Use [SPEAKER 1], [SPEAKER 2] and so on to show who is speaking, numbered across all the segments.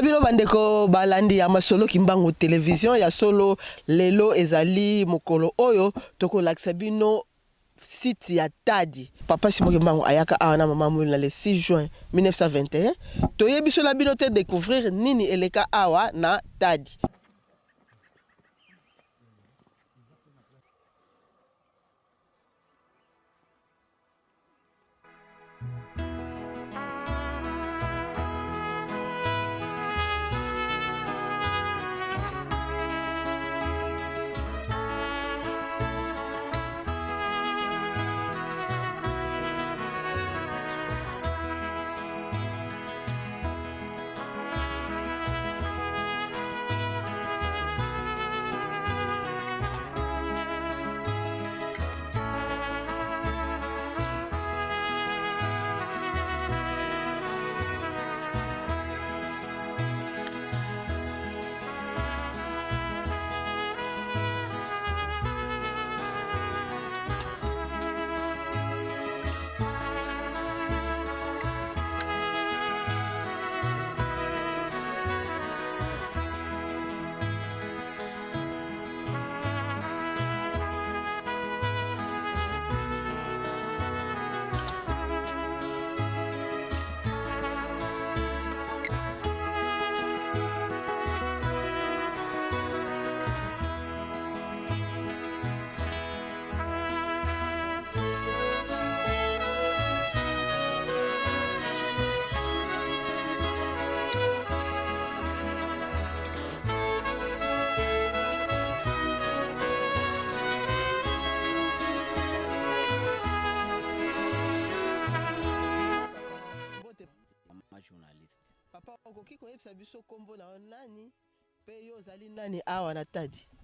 [SPEAKER 1] bino bandeko balandi ya masolo kimbangu télévision ya solo lelo ezali mokolo oyo toko lakisa bino site ya Tadi. Papa Simon Kimbangu ayaka awana mama mwina le 6 juin 1921. Toyebi so la bino te découvrir nini eleka awa na Tadi.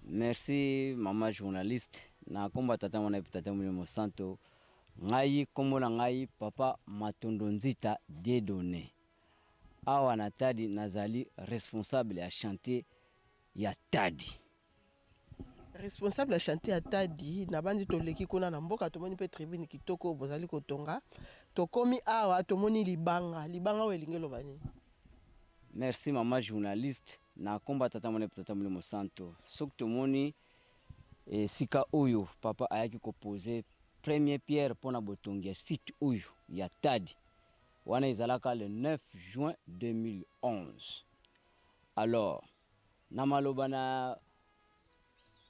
[SPEAKER 2] Merci maman journaliste. Na komba tata mwana tata Mulimo Santo. Ngai kombo na ngai papa Matondo Nzita Dieudonné. Awa na Tadi nazali responsable ya chantier ya Tadi.
[SPEAKER 1] Responsable ya chantier ya Tadi na bandi toleki kuna na mboka tomoni pe tribune kitoko bozali kotonga. Tokomi awa tomoni libanga welingelo bani.
[SPEAKER 2] Merci maman journaliste. Na komba tata mwana tata Mulimo Santo. Sok tomoni sika uyu papa ayaki ko poser première pierre pona botongi ya site uyu ya Tadi. Wana izalaka le 9 juin 2011. Alors na malobana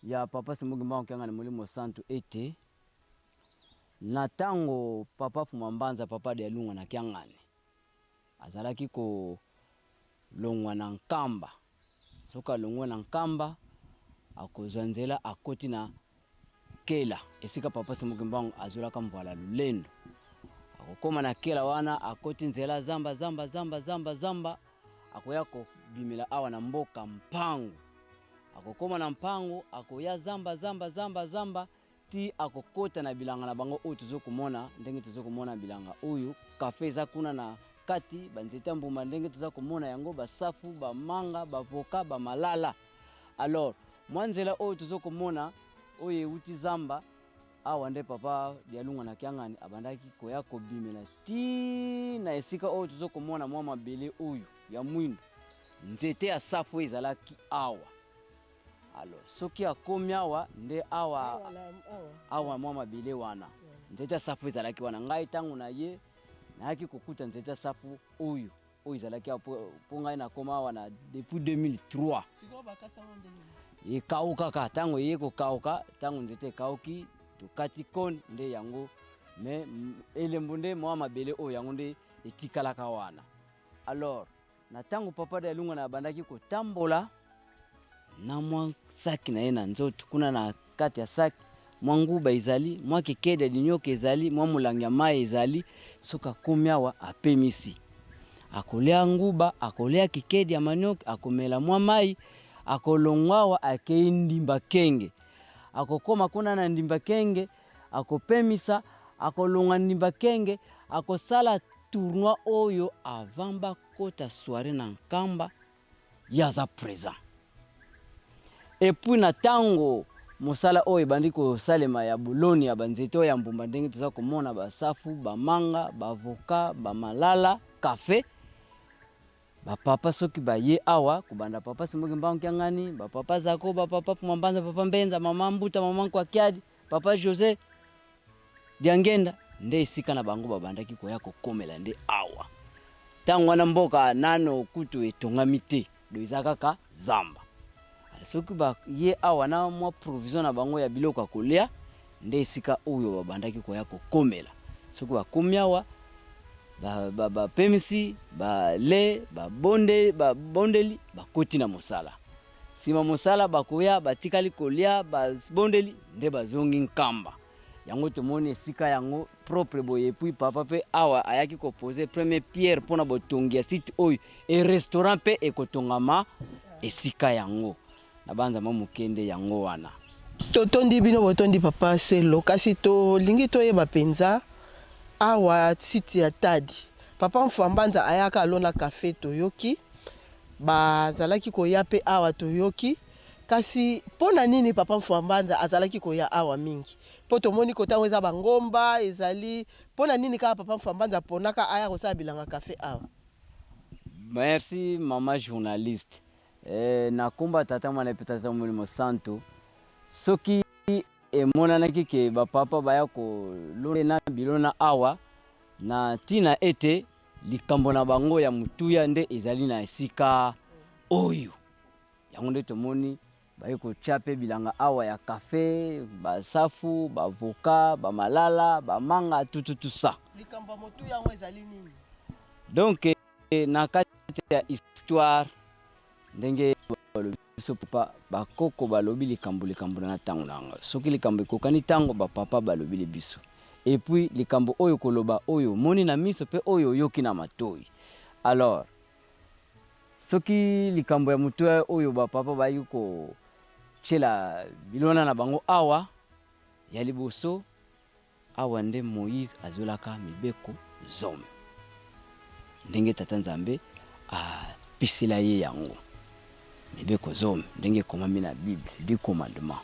[SPEAKER 2] ya papa Simon Kimbangu kanga na Mulimo Santo ete na tango papa Fumambanza papa de Lunga na kiangane azalaki ko longwa na nkamba. Soka longwa na nkamba akozanzela akoti na kela esika papa Simon Kimbangu azulaka mbwala lulendo. Akokoma na kela wana akoti nzela zamba akoya ko bimela awa na mboka mpangu. Akokoma na mpangu akoya zamba ti akokota na bilanga na bango oyo tuzokomona ndenge tuzokomona bilanga oyo kafe za kuna na kati banzeta mbuma ndenge tuzokomona yango basafu ba manga ba voka ba malala. Alors mwanzela oyo tuzokomona oyo uti zamba awa nde papa Dialunga na kiangani abandaki koya ko bimela ti na esika oyo tuzokomona mwa mabele oyo ya mwindu nzete ya safu ezalaki awa. Alors soki akomi awa nde awa mwa mabele wana nzete ya safu ezalaki wana ngai tangu na ye nayaki kokuta nzete ya safu oyo ezalaki po ngai nakoma awa na depuis 2003. Ekauka ka tango ye ko kauka tango nzete kauki tukati kon nde yango me elembo nde mwa mabele oyo yango nde etikalaka wana. Alors na tango papa de Lunga na bandaki ko tambola na mwa saki na ye na nzoto kuna na kati ya saki mwa nguba ezali mwa kekede dinyoka ezali mwa mulangi ya mai ezali soka komiawa apemisi akolea nguba akolea kekede ya manyoka akomela mwa mai akolongwawa akeindimba kenge akokoma kuna na ndimba kenge akopemisa akolonga ndimba kenge akosala tournoi oyo avamba kota soirée na nkamba yaza présent. Et puis na tango mosala oyo bandi ko salema ya boloni ya banzeto ya mbumba ndenge tuza komona ba safu ba manga ba avocat ba malala café bapapa soki baye awa kubanda papa Simoki Mbangu Kiangani, bapapa Zako, bapapa Pumambanza, papa Mbenza, mama Mbuta, mama Nkwakiadi, papa José Diangenda, nde esika na bango babandaki koya kokomela nde awa. Tango wana mboka nano kutu etongami te, do eza kaka zamba. Soki baye awa na mwa provision na bango ya biloko ya kolia, nde esika oyo babandaki koya kokomela. Soki bakomi awa ba pemisi ba le ba bondeli bakoti na mosala. Sima mosala bakoya batikali kolia ba bondeli nde bazongi nkamba. Yango tomoni esika yango propre boye puis papa pe awa ayaki ko poser premier pierre pona botongi ya site oyo e restaurant pe ekotongama esika yango. Na banza mokende yango wana.
[SPEAKER 1] Totondi bino botondi papa Selo kasi to lingi to yeba penza awa site ya Tadi. Papa Mfambanza ayaka alona café toyoki. Bazalaki koya pe awa toyoki. Kasi pona nini papa Mfambanza azalaki koya awa mingi. Po tomoni kotango eza bangomba ezali pona nini kaka papa Mfambanza ponaka aya kosala bilanga café awa.
[SPEAKER 2] Merci mama journaliste. Na kumba tata mwana tata Molimo Santo. Soki emonanaki ke bapapa baya ko lona bilona awa na tina ete likambo na bango ya mutuya nde ezali na esika oyo. Yango nde tomoni baye ko chape bilanga awa ya café, basafu, bavoka, bamalala, bamanga tout ça.
[SPEAKER 1] Likambo mutuya ngo ezali nini?
[SPEAKER 2] Donc na kati ya histoire ndenge so papa bakoko balobi likambo na tango nanga. Soki likambo ekokani tango bapapa balobi biso. Et puis likambo oyo koloba oyo moni na miso pe oyo yoki na matoi. Alors soki likambo ya mutuya oyo bapapa bayuko chela bilona na bango awa ya liboso awa nde Moïse azolaka mibeko zome. Ndenge tata Nzambe pisela ye yango. Mibeko zome ndenge komami na Bible, 10 commandements.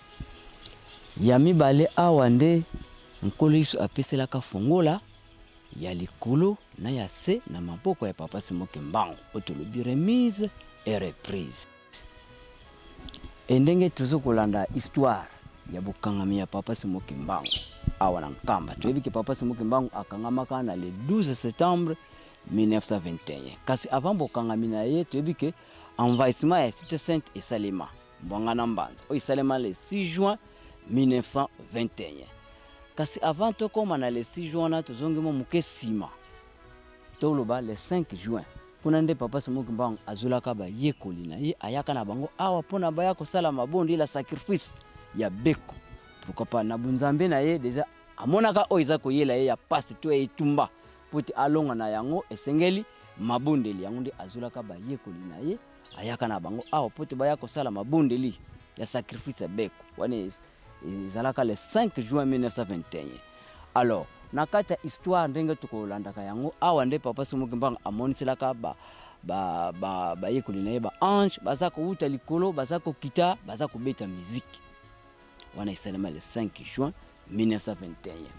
[SPEAKER 2] Ya mibale awa nde nkolo Yesu apeselaka fongola ya likolo na ya se na maboko ya papa Simoki Mbangu otolobi remise et reprise. Ndenge tozokolanda histoire ya bokangami ya papa Simoki Mbangu awa na nkamba. Toyebi ke papa Simoki Mbangu akangamaka na le 12 septembre 1921. Kasi avant bokangami na ye toyebi ke envahissement ya Cité Sainte et Salema Mbwangana Mbanza o Salema le 6 juin 1921. Kasi avant to koma na le 6 juin na tozongi mo muke sima toloba le 5 juin pona nde papa Simoki Mbangu azulaka ba yekoli na ye ayaka na bango awa pona baya kosala mabondi la sacrifice ya beko. Pourquoi pas na bunzambe na ye déjà amonaka o iza koyela ye ya pasi to etumba poti alonga na yango esengeli mabondeli yango nde azulaka ba yekoli na ye ayaka na bango awa poti baya kosala mabondeli ya sacrifice ya beko. Wane ezalaka le 5 juin 1921. Alors na kati ya histoire ndenge tokolandaka yango awa nde papa Simoki Mbangu amoniselaka ba yekoli na ye ba ange baza ko uta likolo baza ko kita baza ko beta musique. Wana esalema le 5 juin 1921.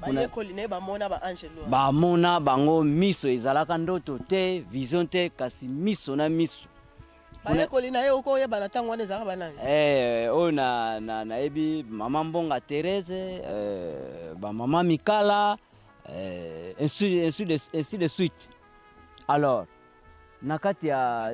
[SPEAKER 1] Ba yekoli na ye bamona ba ange lo.
[SPEAKER 2] Bamona bango miso ezalaka ndoto te vision te kasi miso na miso.
[SPEAKER 1] Bayekoli na ye oko yeba na tango wana ezaka banani?
[SPEAKER 2] Oyo na ebi mama Mbonga Thérèse, ba mama Mikala, ainsi de suite. Alors na kati ya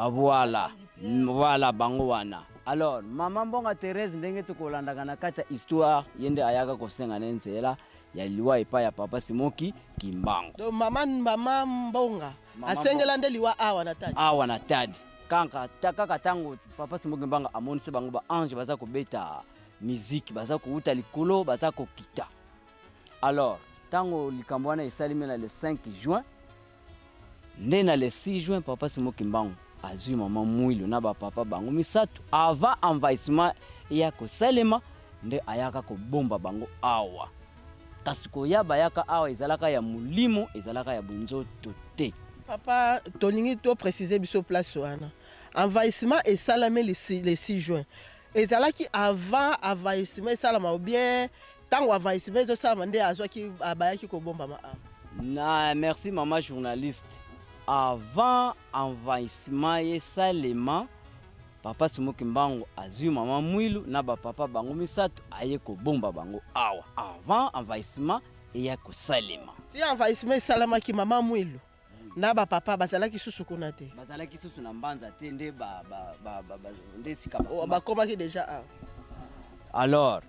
[SPEAKER 2] voilà bango wana. Alors mama Mbonga Thérèse ndenge tokolandaka na kati ya histoire yende ayaka kosenga nenzela ya liwa epa ya papa Simoki Kimbangu.
[SPEAKER 1] Do mama Mbonga asengela nde liwa awa na Tadi.
[SPEAKER 2] Awa na Tadi. Kaka tango papa Simoki Mbangu amonise bango ba ange baza ko beta musique baza ko uta likolo baza ko kita. Alors tango likambo wana esalimi na le 5 juin nde na le 6 juin papa Simoki Mbangu azui mama mwilo na ba papa bango misato avant envahissement ya ko Salema nde ayaka ko bomba bango awa. Kasi ko yaba yaka awa ezalaka ya mulimo ezalaka ya bunzoto te.
[SPEAKER 1] Papa tolingi to préciser biso place wana. Envahissement et salamé le 6 juin. Ezalaki avant envahissement salama ou bien tango envahissement zo salama nde azwaki abayaki ko bomba ma.
[SPEAKER 2] Na merci maman journaliste. avant envahissement ye salema papa Simoki Mbangu azwi mama Mwilu na ba papa bango misato aye ko bomba bango awa avant envahissement eya ko salema.
[SPEAKER 1] Ti envahissement salama ki mama Mwilu na ba papa bazalaki susu kuna te.
[SPEAKER 2] Bazalaki susu na mbanza te nde nde sika ba.
[SPEAKER 1] Ba komaki déjà a.
[SPEAKER 2] Alors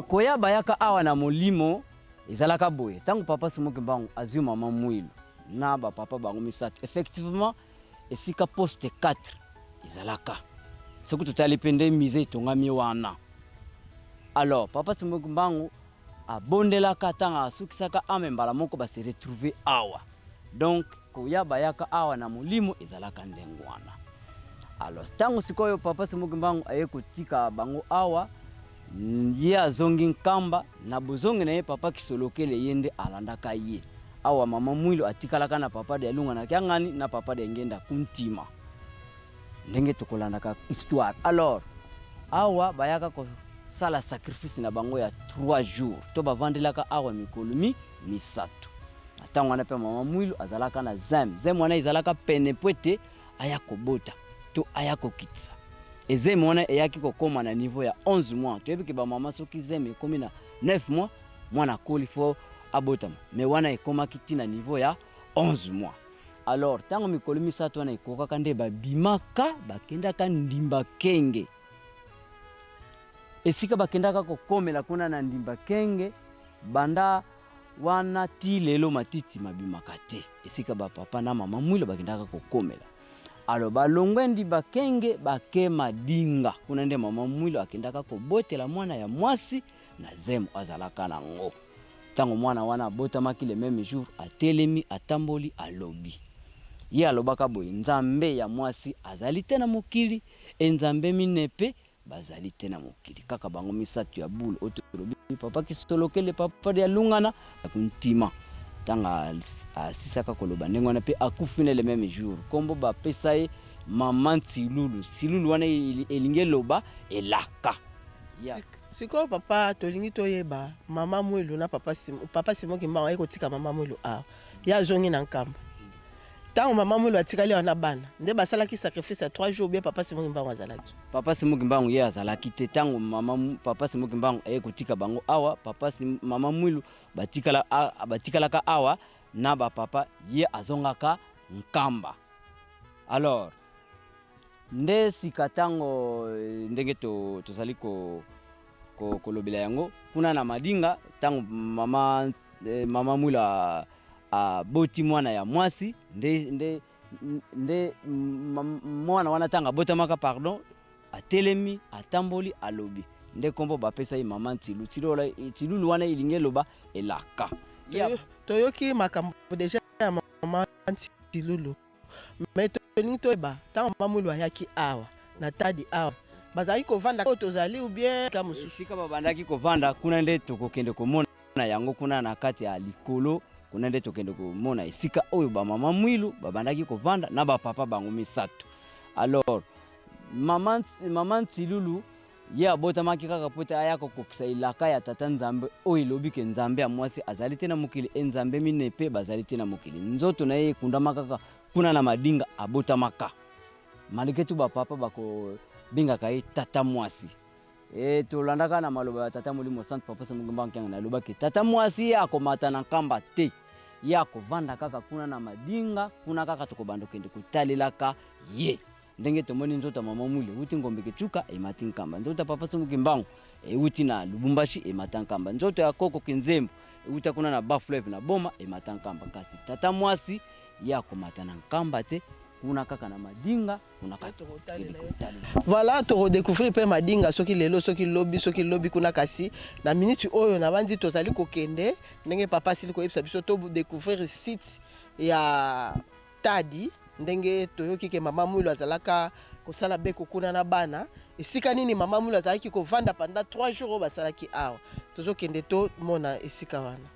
[SPEAKER 2] koya bayaka awa na molimo ezalaka boye tango papa Simoki Mbangu azwi mama Mwilu na ba papa bango misato effectivement esika poste 4 ezalaka soki totali pende mise tongami wana. Alors papa Simoki Mbangu abondelaka tanga asukisaka amembala moko ba se retrouver awa. Donc koya bayaka awa na molimo ezalaka ndengwana. Alors tango sikoyo papa Simoki Mbangu aye kotika bango awa ye azongi nkamba na bozongi na ye papa Kisolokele yende alandaka ye. Awa mama Mwilu atikalaka na papa de Lunga na Kiangani na papa de Ngenda kuntima. Ndenge tokolandaka histoire. Alors awa bayaka ko sala sacrifice na bango ya 3 jours. To bavandelaka awa mikolo misato. Atango wana pe mama Mwilu azalaka na zem wana izalaka pene pwete ayako bota to ayako kitsa. Ezem wana eyaki kokoma na niveau ya 11 mois. To yebiki ba mama soki zem ekomi na 9 mois mwana koli fo abotama. Me wana ekoma kitina niveau ya 11 mois. Alors tango mikolo misato wana ekokaka nde babimaka bakendaka ndimba kenge. Esika bakendaka kokomela kuna na ndimba kenge banda wana ti lelo matiti mabimaka te. Esika ba papa na mama Mwilu bakendaka kokomela. Alors balongwe ndimba kenge bake madinga kuna nde mama Mwilu akendaka kobotela mwana ya mwasi na zemu azalaka nango. Tango mwana wana botamaki le même jour atelemi atamboli alobi. Ye alobaka boye nzambe ya mwasi azali te na mokili enzambe minepe bazali te na mokili kaka bango misato ya bulu otolobi papa Kisolokele papa de Lunga na kuntima tanga asisaka koloba ndengwana pe akufine le même jour kombo ba pesa ye mama Nsilulu wana elinge loba elaka ya
[SPEAKER 1] siko papa tolingi toyeba mama Mwilu na papa Simoki Mbangu aye kotika mama Mwilu a ya zongi na nkamba. Tango mama Mwilu atikali wana bana nde basalaki sacrifice ya 3 jours bien papa Simoki Mbangu azalaki.
[SPEAKER 2] Papa Simoki Mbangu ye azalaki te tango papa Simoki Mbangu aye kotika bango awa mama Mwilu batikalaka awa na ba papa ye azongaka nkamba. Alors nde sika tango ndenge tozali kolobela yango kuna na madinga tango mama Mwilu boti mwana ya mwasi nde mwana wana tanga botamaka pardon atelemi atamboli alobi nde kombo bapesa ye mama Nsilulu wana ilinge loba elaka.
[SPEAKER 1] Toyoki makambo deja ya mama Nsilulu mais tolingi toyeba tango mama Mwilu ayaki awa na tadi awa bazali kovanda ko tozali ou bien ka mosusu
[SPEAKER 2] sika babandaki kovanda kuna nde tokokende komona yango kuna na kati ya likolo kuna nde tokende komona esika oyo ba mama Mwilu babandaki kovanda na ba papa bango misato. Alors mama Nsilulu ye abotamaki kaka pote ayako kokisa ilaka ya tata nzambe oyo lobike nzambe ya mwasi azali te na mokili nzambe minepe bazali te na mokili nzoto na ye kundamaka kaka kuna na madinga abotamaka malike tu ba papa bako bingaka ye tata mwasi. Tolandaka na maloba ya tata Molimo Sant papa Simoki Mbangu kyanga na loba ke tata mwasi ya akomata na nkamba te ya akovanda kaka kuna na madinga kuna kaka tokobando kende kutalelaka ye ndenge tomoni nzota mama Mwilu uti ngombe kechuka emati nkamba nzota papa Simoki Mbangu uti na Lubumbashi emata nkamba nzota ya koko kinzembo uta kuna na Bafleuve na Boma emata nkamba kasi tata mwasi ya akomata na nkamba te kuna kaka na madinga kuna kaka
[SPEAKER 1] voilà to redécouvrir pe madinga soki lelo soki lobi kuna kasi na minute oyo na bandi tozali kokende ndenge papa sili ko yebisa biso to découvrir site ya tadi ndenge toyoki ke mama Mwilu azalaka kosala beko kuna na bana esika nini mama Mwilu azalaki kovanda pendant 3 jours basalaki awa tozokende to mona esika wana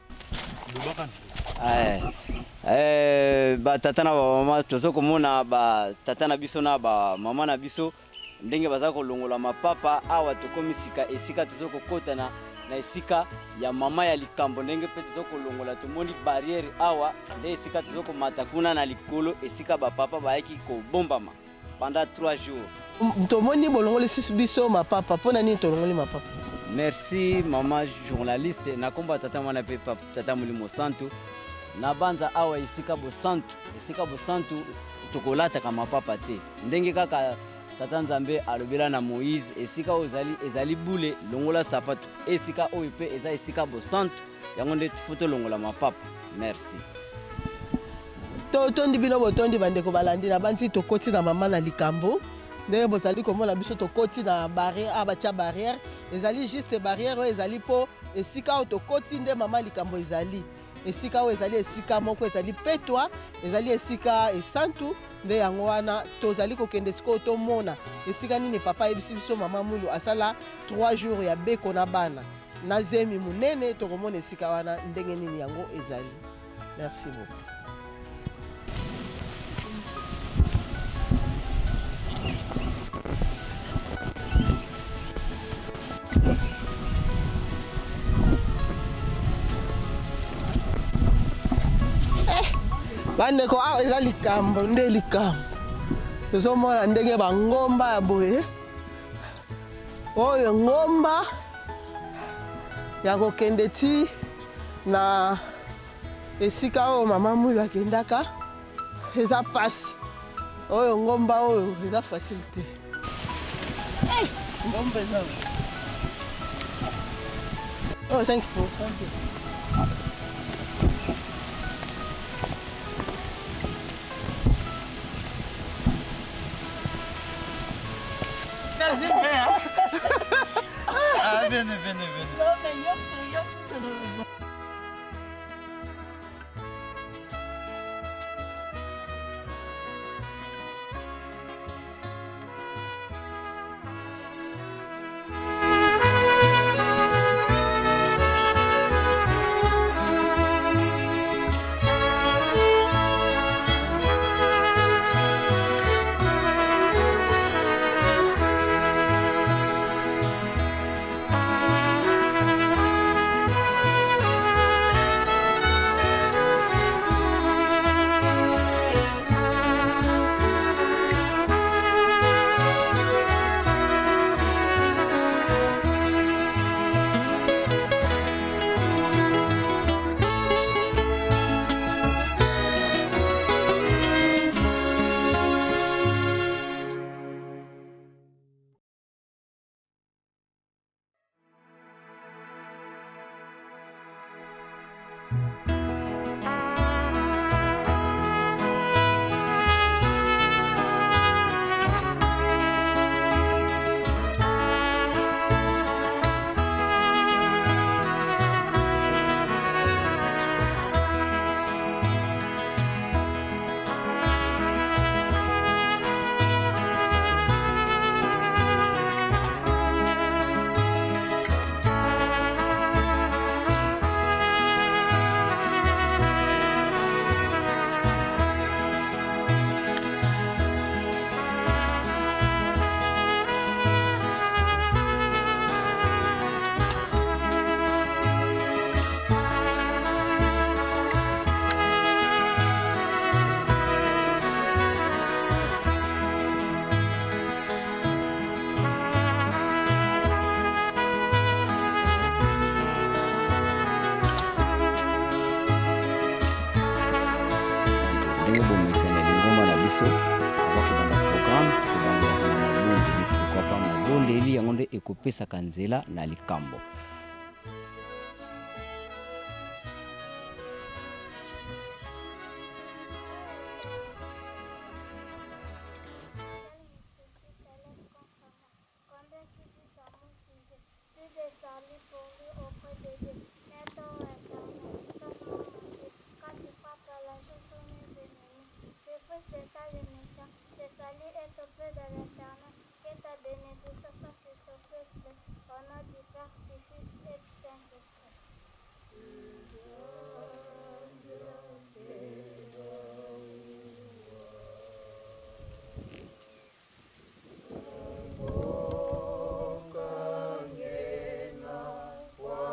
[SPEAKER 2] ba tata na ba mama tozokomona ba tata na biso na ba mama na biso ndenge baza kolongola mapapa awa tokomisika esika tozokokota na na esika ya mama ya likambo ndenge pe tozokolongola tomoni barrière awa nde esika tozokomata kuna na likolo esika bapapa bayaki kobombama pendant 3 jours.
[SPEAKER 1] Tomoni bolongoli biso mapapa mpona nini tolongoli mapapa?
[SPEAKER 2] Merci mama journaliste nakomba tata mwana pe tata Mulimo Santu na banza awa esika bosantu tokolataka mapapa te ndenge kaka tata Nzambe alobela na Moïse esika ezali bule longola sapato esika oyo pe eza esika bosantu yango nde foto longola mapapa. Merci.
[SPEAKER 1] Tondi bino botondi bandeko balandi na banzi tokoti na mama na likambo ndenge bozali komona biso tokoti na barrière abatia barrière ezali juste barrière oyo ezali po esika oyo tokoti nde mama likambo ezali esika oyo ezali esika moko ezali petwa ezali esika esantu nde yango wana tozali kokende sikoyo tomona esika nini papa ayebisi biso mama Mulu asala 3 jours ya beko na bana na zemi munene tokomona esika wana ndenge nini yango ezali. Merci beaucoup. Bandeko awa eza likambo nde likambo tozomona ndenge bangomba ya boye oyo ngomba ya kokende ti na esika oyo mama Mulu akendaka eza pasi oyo ngomba oyo eza facile te ngomba eza oyo 5%.
[SPEAKER 3] Ah, vieni.
[SPEAKER 2] Ndeli yango nde ekopesaka nzela na likambo.
[SPEAKER 4] Wow.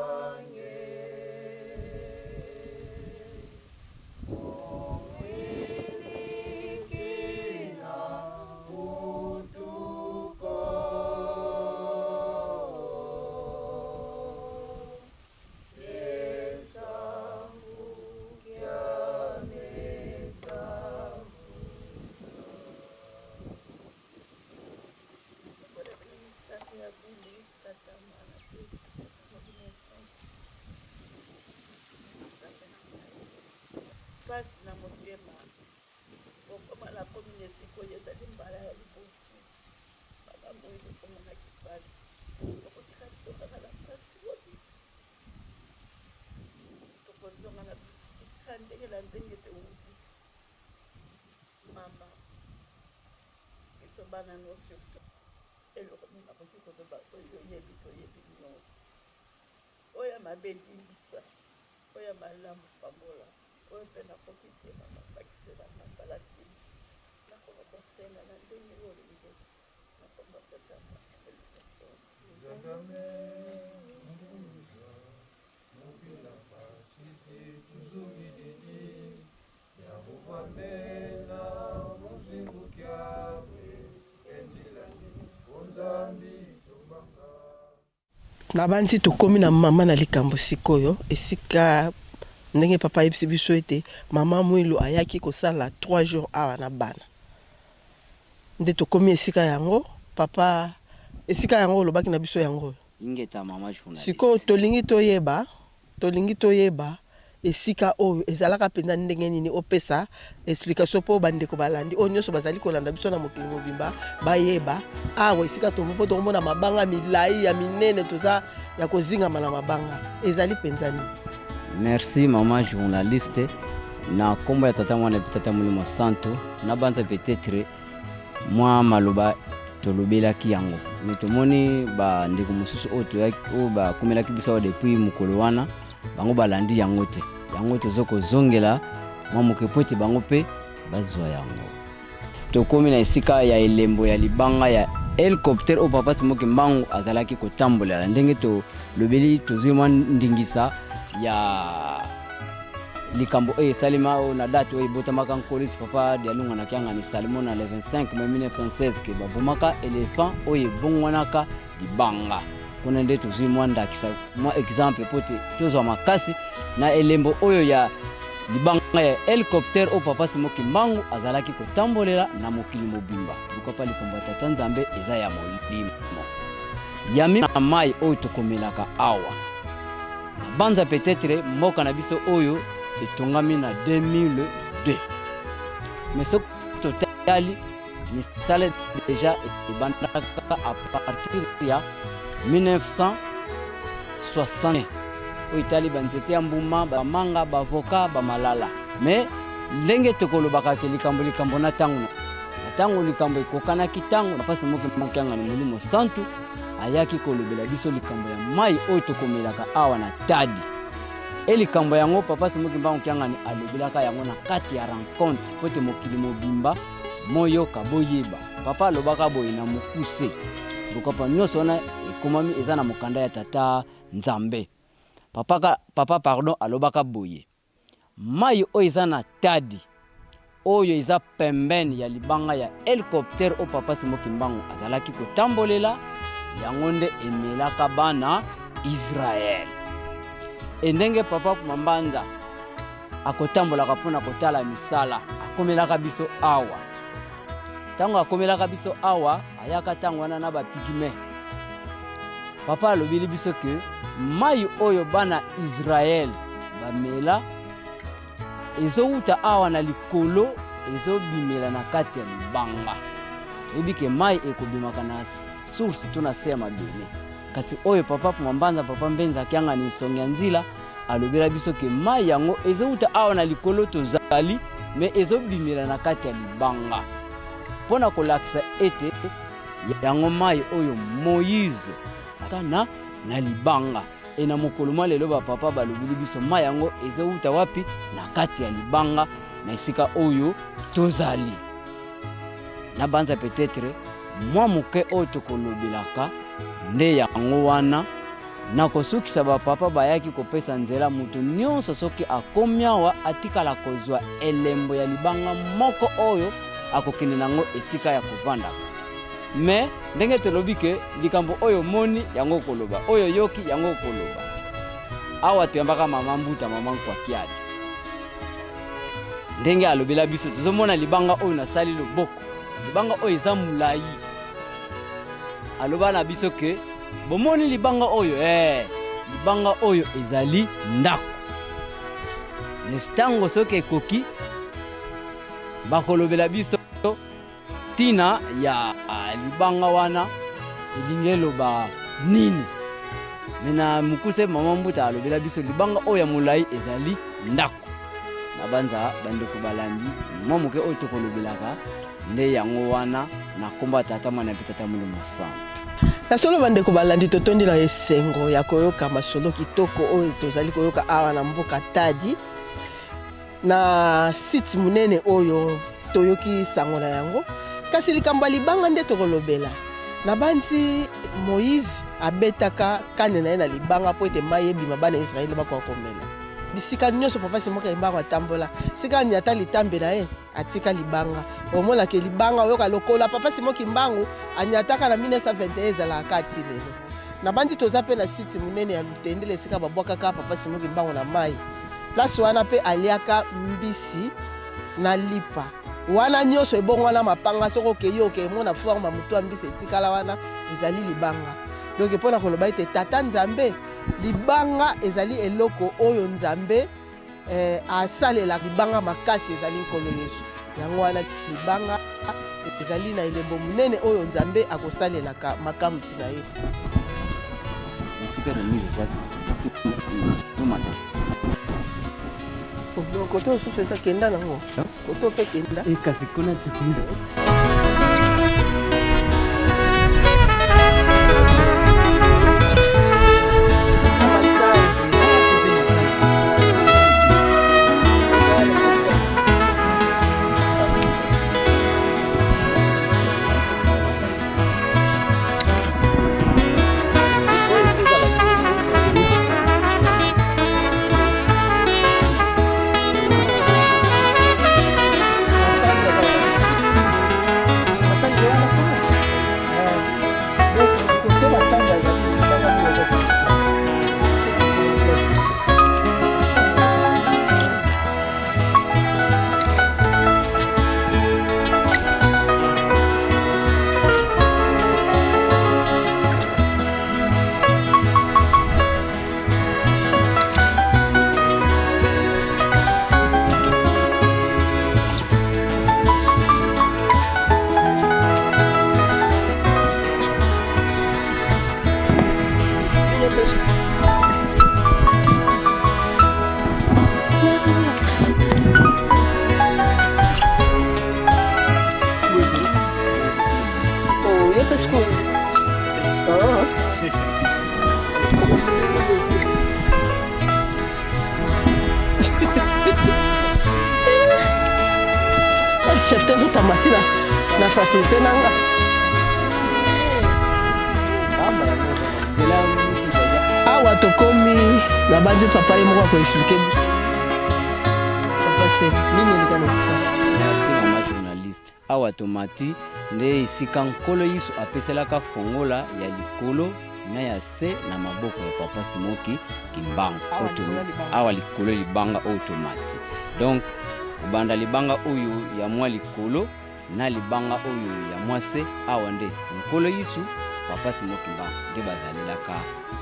[SPEAKER 3] Pasi na motema okoma na komi na esika oyo ezali mbala ya liboso makambo oyo ekomonaki pasi okotika biso kaka na pasi oyo tokozonga na esika ndenge na ndenge teuti mama biso bana nyonso eloko nini nakoki koloba oyo oyebi toyebi nyonso oyo mabe limbisa oyo malamu pambola oyo mpe nakoki te mama bakisela na balasi nakoka kosenga na ndenge oyo olingi nakomba kotama
[SPEAKER 1] na bandi tokomi na mama na likambo sikoyo esika ndenge papa yebisi biso ete mama Mwilu ayaki kosala 3 jours awa na bana nde tokomi esika yango papa esika yango olobaki na biso yango
[SPEAKER 2] ingeta mama journaliste
[SPEAKER 1] sikoyo tolingi toyeba esika oyo ezalaka mpenza ndenge nini opesa explication mpo bandeko balandi oyo nyonso bazali kolanda biso na mokili mobimba bayeba awa esika tombo tokomona mabanga milai ya minene toza ya kozingama na mabanga ezali mpenza nini.
[SPEAKER 2] Merci mama journaliste na kombo ya tata mwana tata Molimo Santo na banza peut-être moi maloba tolobelaki yango mais tomoni ba ndeko mosusu oyo ba komelaki biso depuis mukolo wana bango balandi yango te yango tozoko zongela mwa mokepote bango pe bazwa yango tokomi na esika ya elembo ya libanga ya helicopter o papa Simoki Mbangu azalaki kotambolela ndenge to lobeli tozwi mwa ndingisa ya likambo salima na date oyo botamaka nkolisi papa dialunga na kyanga ni Salomon na le 25 mai 1916 ke babomaka elephant oyo bongwanaka libanga kuna nde tozwi mwa ndakisa mwa exemple pote tozwa makasi na elembo oyo ya libanga ya helicopter o papa Simoki Mbangu azalaki kotambolela na mokili mobimba bukapa likambo ya tata Nzambe eza ya molimo yami na mai oyo tokomelaka awa banza peut-être mboka na biso oyo etongami na 2002 mais ce totali ni sale déjà ebandaka à partir ya 1960 oyo itali banzete ya mbuma bamanga bavoka bamalala mais ndenge tokolobaka ke likambo na tango likambo ekokanaki tango na pasi mokianga ni Molimo Santo ayaki kolobela biso likambo ya mai oyo tokomelaka awa na tadi likambo yango papa Simoki Mbangu kyangani alobelaka yango na kati ya rencontre pote mokili mobimba moyoka boyeba papa alobaka boye na mokuse bokapa nyonso wana ekomami eza na mokanda ya tata Nzambe papa pardon alobaka boye mai oyo eza na tadi oyo eza pembeni ya libanga ya helicopter o papa Simoki Mbangu azalaki kotambolela yango nde emelaka bana Israel endenge papa Kumambanza akotambolaka mpona kotala misala akomelaka biso awa tango akomelaka biso awa ayaka tango wana na bapigme papa alobeli biso ke mai oyo bana Israel bamela ezouta awa na likolo ezobimela na kati ya libanga ebi ke mai ekobimaka na source tuna se ya mabele kasi oyo papa Kumambanza papa Mbenza kyanga ni songa nzila alobela biso ke mai yango ezouta awa na likolo tozali me ezobimela na kati ya libanga pona kolakisa ete yango mai oyo Moïse kana na libanga na mokolo mwa lelo ba papa balobeli biso mai yango ezouta wapi na kati ya libanga na esika oyo tozali na banza peut-être mwa moke oyo tokolobelaka nde yango wana na kosukisa bapapa bayaki kopesa nzela mutu nyonso soki akomi awa atikala kozwa elembo ya libanga moko oyo akokende nango esika ya kovandaka me ndenge tolobi ke likambo oyo moni yango koloba oyo yoki yango koloba awa tuyambaka mama Mbuta mama Nkwakiadi ndenge alobela biso tozomona libanga oyo nasali loboko libanga oyo eza mulai aloba na biso ke bomoni libanga oyo libanga oyo ezali ndako ntango soki ekoki bakolobela biso tina ya libanga wana elingi eloba nini mena mukuse mama mbuta alobela biso libanga oyo ya molai ezali ndako na banza bandeko balandi mwa moke oyo tokolobelaka nde yango wana na komba tata mwana mpe tata molimo santo
[SPEAKER 1] na solo bandeko balandi totondi na esengo ya koyoka masolo kitoko oyo tozali koyoka awa na mboka Tadi na site munene oyo toyoki sango na yango kasi likambo ya libanga nde tokolobela na banzi Moïse abetaka kane na ye na libanga po ete mai ebima bana Israeli bakoka komela bisika nyonso papa simoka libanga atambola sika ni ata litambe na ye atika libanga omonaka libanga oyoka lokola papa simoki mbangu anyataka na 1921 ezalaka ati lelo na banzi toza mpe na site munene ya Lutendele esika babwakaka papa simoki mbangu na mai place wana mpe aliaka mbisi na lipa wana nyonso ebongo wana mapanga soko okei okemona forme mutu ya mbisi etikala wana ezali libanga donc mpona koloba ete tata nzambe libanga ezali eloko oyo nzambe asalela libanga makasi ezali nkolo Yesu yango wana libanga ezali na elembo munene oyo nzambe akosalelaka makamisi na ye koto osusu eza kenda nango koto mpe kenda
[SPEAKER 2] kasi kuna tekunda
[SPEAKER 1] chef te butamati na facilité nanga awa tokomi na bandi papa ye moko akoexplike papa se nini elika na esika
[SPEAKER 2] merci mama journaliste awa tomati nde esika nkolo Yesu apeselaka fongola ya likolo na ya se na maboko ya papa Simoki Kimbangu awa likolo libanga oyo tomati donc banda libanga oyo ya mwa likolo na libanga oyo ya mwa se awa nde nkolo Yesu papa Simoki Kimbangu nde bazalelaka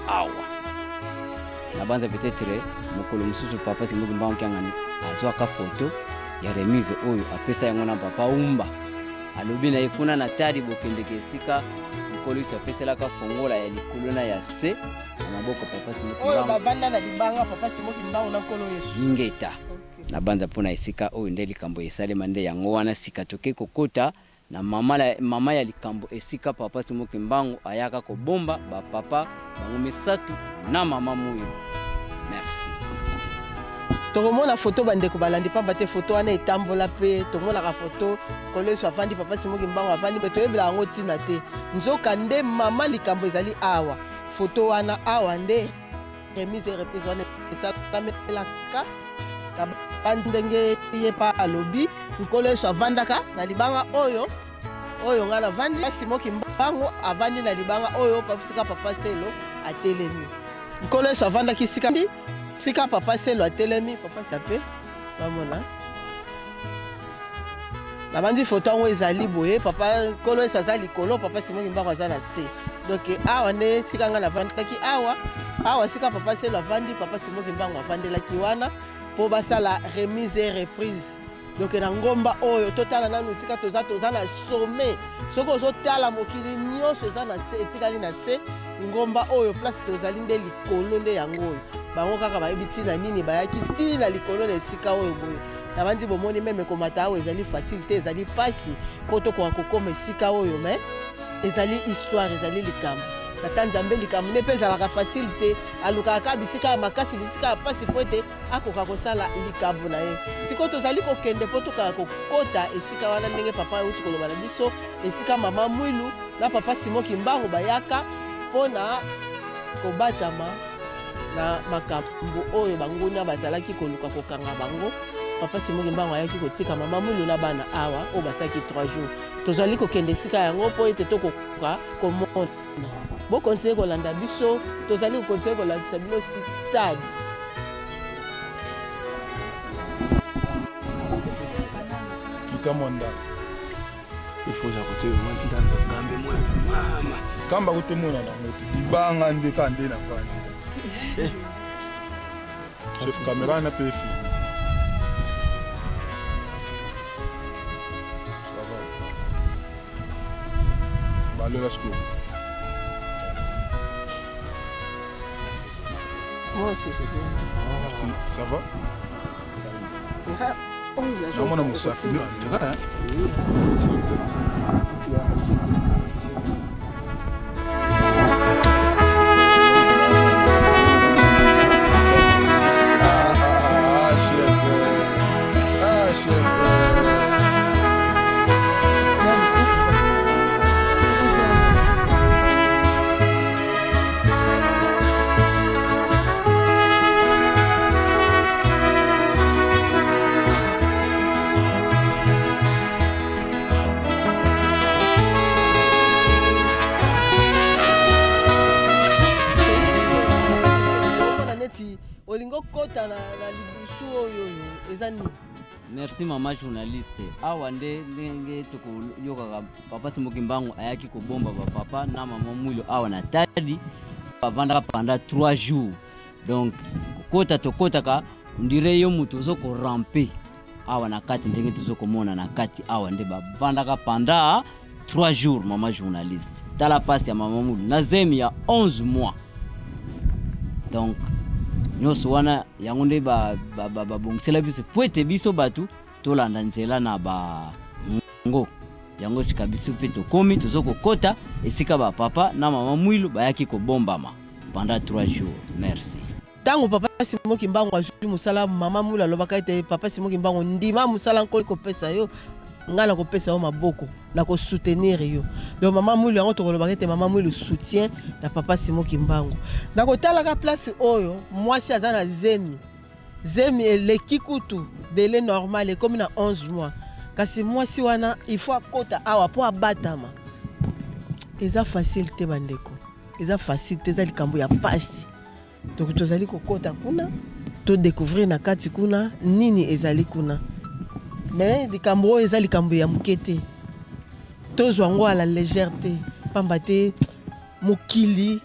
[SPEAKER 2] awa na banza peut-être mokolo mususu papa Simoki Kimbangu kiangani azwaka foto ya remise oyo apesa yango na papa Umba alobi na ekuna na Tadi bokendeke esika nkolo Yesu apeselaka fongola ya likolo na ya se na maboko papa Simoki Kimbangu
[SPEAKER 1] oyo bavanda na libanga papa Simoki Kimbangu na nkolo Yesu
[SPEAKER 2] ingeta na banza mpona esika oyo nde likambo esalema nde yango wana sika toke kokota na mama ya likambo esika papa Simoki Kimbangu ayaka kobomba bapapa bango misatu na mama moyo. Merci.
[SPEAKER 1] tokomona foto bandeko balandi pamba te foto wana etambola pe tomonaka foto nkolo Yesu avandi papa Simoki Kimbangu avandi pe toyebela yango ntina te nzoka nde mama likambo ezali awa foto wana awa nde remise reprise wana esalamelaka na bandi ndenge ye pa alobi nkolo Yesu avandaka na libanga oyo nga na vandi papa Simoki Kimbangu avandi na libanga oyo sika papa Selo atelemi nkolo Yesu avandaki sika papa Selo atelemi papa sape bamona na bandi foto yango ezali boye papa nkolo Yesu aza likolo papa Simoki Kimbangu aza na se donc awa nde sika nga navandaki awa sika papa selo avandi papa Simoki Mbangu avandelaki wana mpo basala remise et reprise donc na ngomba oyo totala nanu sika toza na sommet soki ozotala mokili nyonso eza na se etikali na se ngomba oyo place tozali nde likolo nde yango oyo bango kaka bayebi ntina nini bayaki ntina likolo na esika oyo boye nabandi bomoni meme komata awa ezali facile te ezali pasi mpo tokoka kokoma esika oyo me ezali histoire ezali likambo tata nzambe likambo nde mpe ezalaka facile te alukaka kaka bisika ya makasi bisika ya pasi mpo ete akoka kosala likambo na ye sikoyo tozali kokende mpo tokaka kokota esika wana ndenge papa euti koloba na biso esika mama Mwilu na papa Simoki Mbangu bayaka mpo na kobatama na makambo oyo banguna bazalaki koluka kokanga bango papa Simoki Mbangu ayaki kotika mama Mwilu na bana awa oyo basaki 3 jours tozali kokende esika yango mpo ete tokoka komona bokontinue kolanda biso tozali kokontinue kolandisa bino sitade
[SPEAKER 4] kitamonda
[SPEAKER 5] ifoza kote mafidando gambe mwana mama
[SPEAKER 4] kamba kutomona na moto ibanga nde kande na fani chef camera na pefi balela school
[SPEAKER 1] moi aussi je viens
[SPEAKER 4] merci ça va
[SPEAKER 1] ça
[SPEAKER 4] na mwana musaki ndio
[SPEAKER 1] olingo kota na libusu oyo ezani.
[SPEAKER 2] Merci mama journaliste. Awa nde ndenge tukoyokaka papa Simoki Mbangu ayaki kobomba ba papa na mama Mwilu awa na tadi bavandaka pendant 3 jours. Donc kota tokotaka ndire yo mutu zoko ramper awa na kati ndenge tuzokomona na kati awa nde bavandaka pendant 3 jours mama journaliste. Tala passe ya mama Mwilu na zemi ya 11 mois. Donc nyoso wana yango nde babongisela biso po ete biso batu tolanda nzela na bango yango sika biso mpe tokomi tozokokota esika bapapa na mama Mwilu bayaki kobombama pendant 3 jours. Merci.
[SPEAKER 1] Tango papa Simoki Mbangu azwi musala mama Mwilu alobaka ete papa Simoki Mbangu ndima musala nkoli kopesa yo ngala kopesa yo maboko na ko soutenir yo. Donc mama Mwilu yango tokolobaka ete mama Mwilu soutien na papa Simoki Mbangu. Na kotala ka place oyo mwasi azana zemi eleki kutu délai normal comme na 11 mois. Kasi mwasi wana il faut akota awa po abatama. Eza facile te bandeko. Eza facile te za likambo ya pasi. Donc tozali kokota kuna to découvrir na kati kuna nini ezali kuna. Mais likambo eza likambo ya mukete. Tozwango à la légèreté. Pambate mokili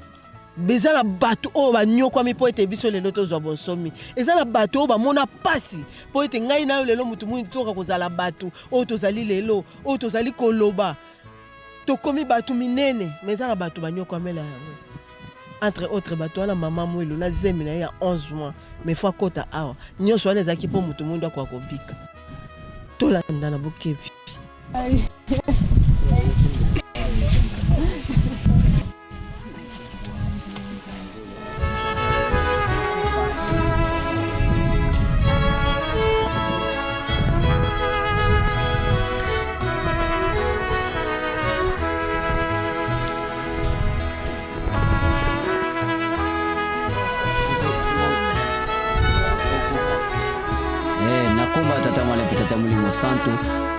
[SPEAKER 1] bezala bato o ba nyokwa mi po ete biso lelo tozwa bonsomi. Ezala bato o ba mona pasi po ete ngai na yo lelo mutu muni toka kozala bato o tozali lelo o tozali koloba. Tokomi bato minene mais ezala bato ba nyokwa mela yango. Entre autres bato wana mama Mwilu na zemi na ya 11 mois mais fois kota awa nyonso wana ezaki po mutu mundu akwa kobika. Tolanda na bokebi.
[SPEAKER 2] Nakomba tata mwale pitata mulimo santo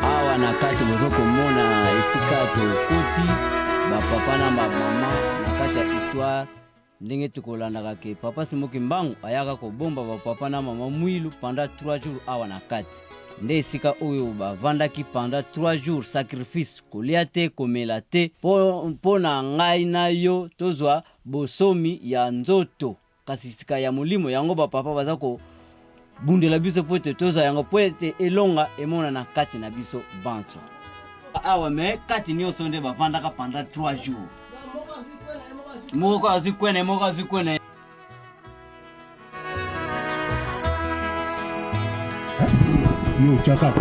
[SPEAKER 2] awa na kati bozoko mona esika tokoti bapapa na bamama na kati ya histoire ndenge tukolandaka ke papa Simoki Mbangu ayaka kobomba bapapa na mama Mwilu pendant 3 jours awa na kati nde esika oyo bavandaki pendant 3 jours sacrifice kolia te komela te mpo na ngai na yo tozwa bosomi ya nzoto kasi sika ya molimo yango bapapa baza kobundela biso po ete tozwa yango po ete elonga emonana kati na biso banso awa me kati nyonso nde bavandaka pendant 3 jours moko azwi kwene moko azwi kwene
[SPEAKER 6] yo chaka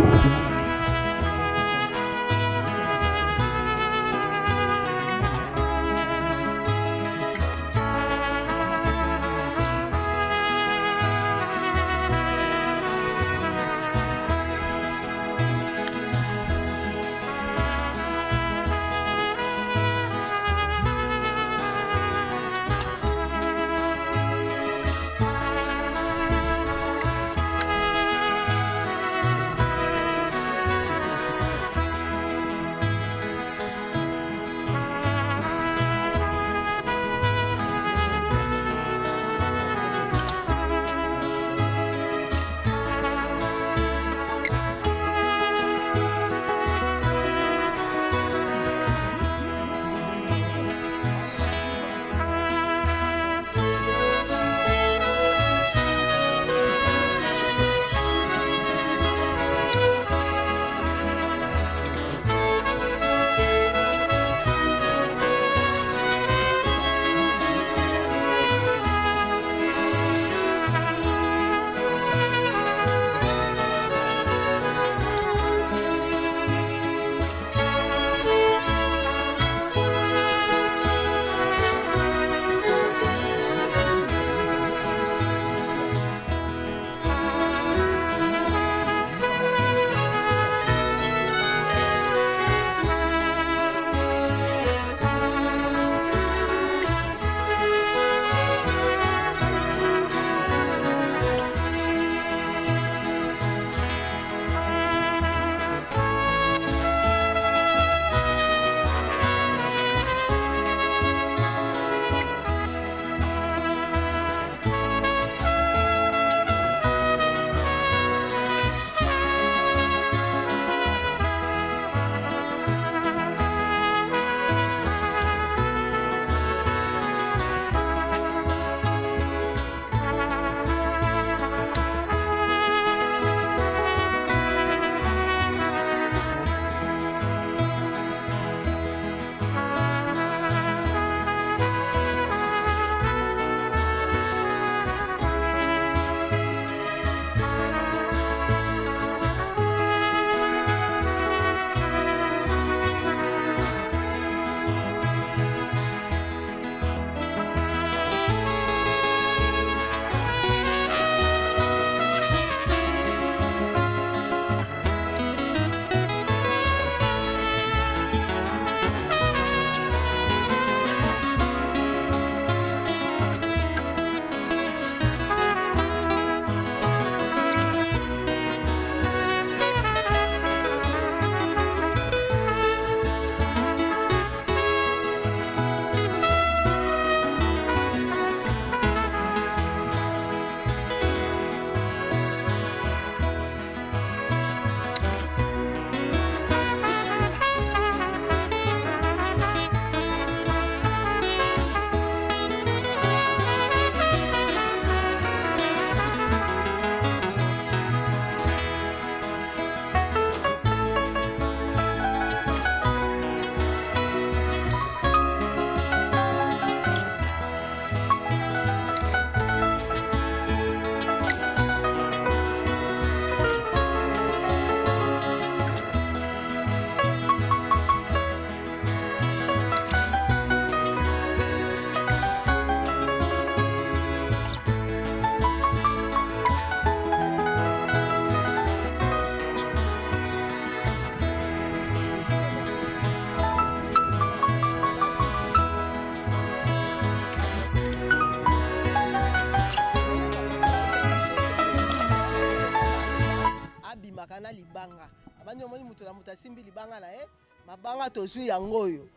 [SPEAKER 1] na libanga abandi omoni mutu na mutu asimbi libanga na ye mabanga tozwi yango oyo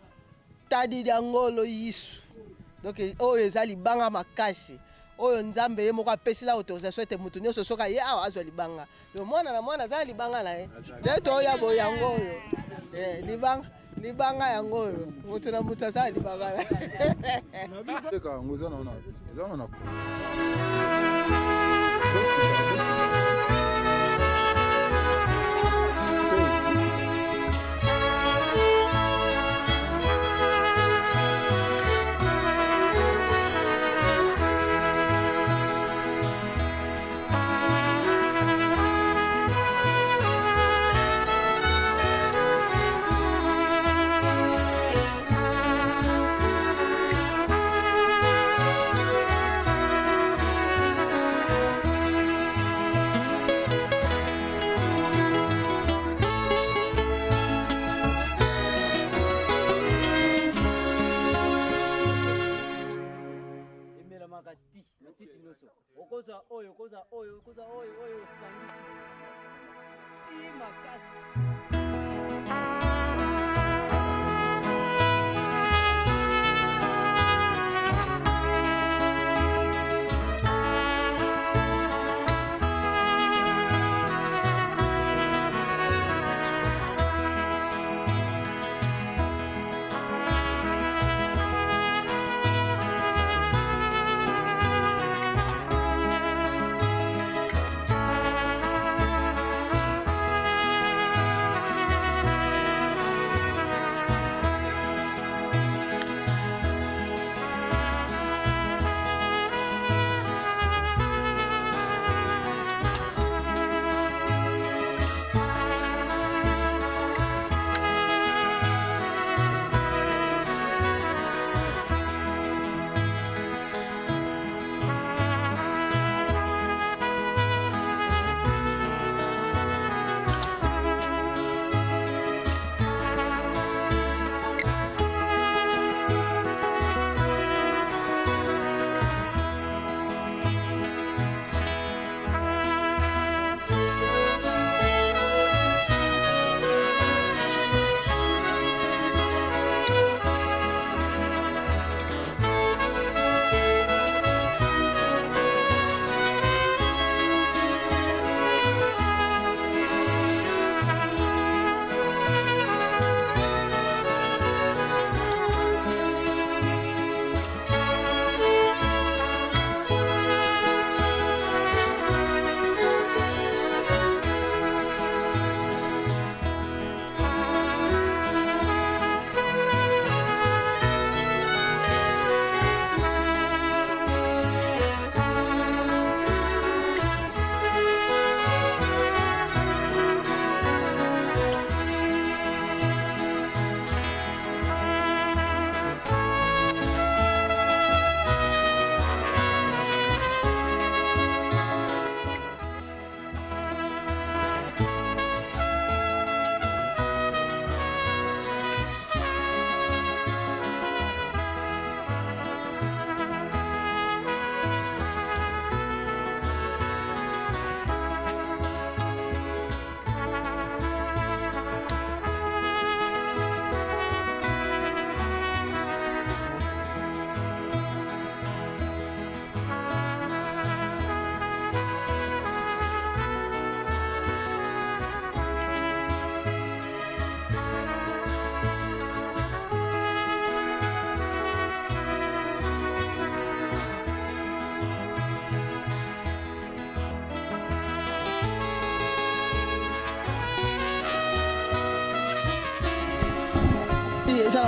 [SPEAKER 1] tadi yango lo yisu donc oyo eza libanga makasi oyo nzambe ye moko apesila autorisation ete mutu nyonso soka ye awa azwa libanga yo mwana na mwana aza libanga na ye nde toya boye yango oyo libanga yango oyo mutu na mutu aza libanga
[SPEAKER 4] teka yango eza na
[SPEAKER 1] eza na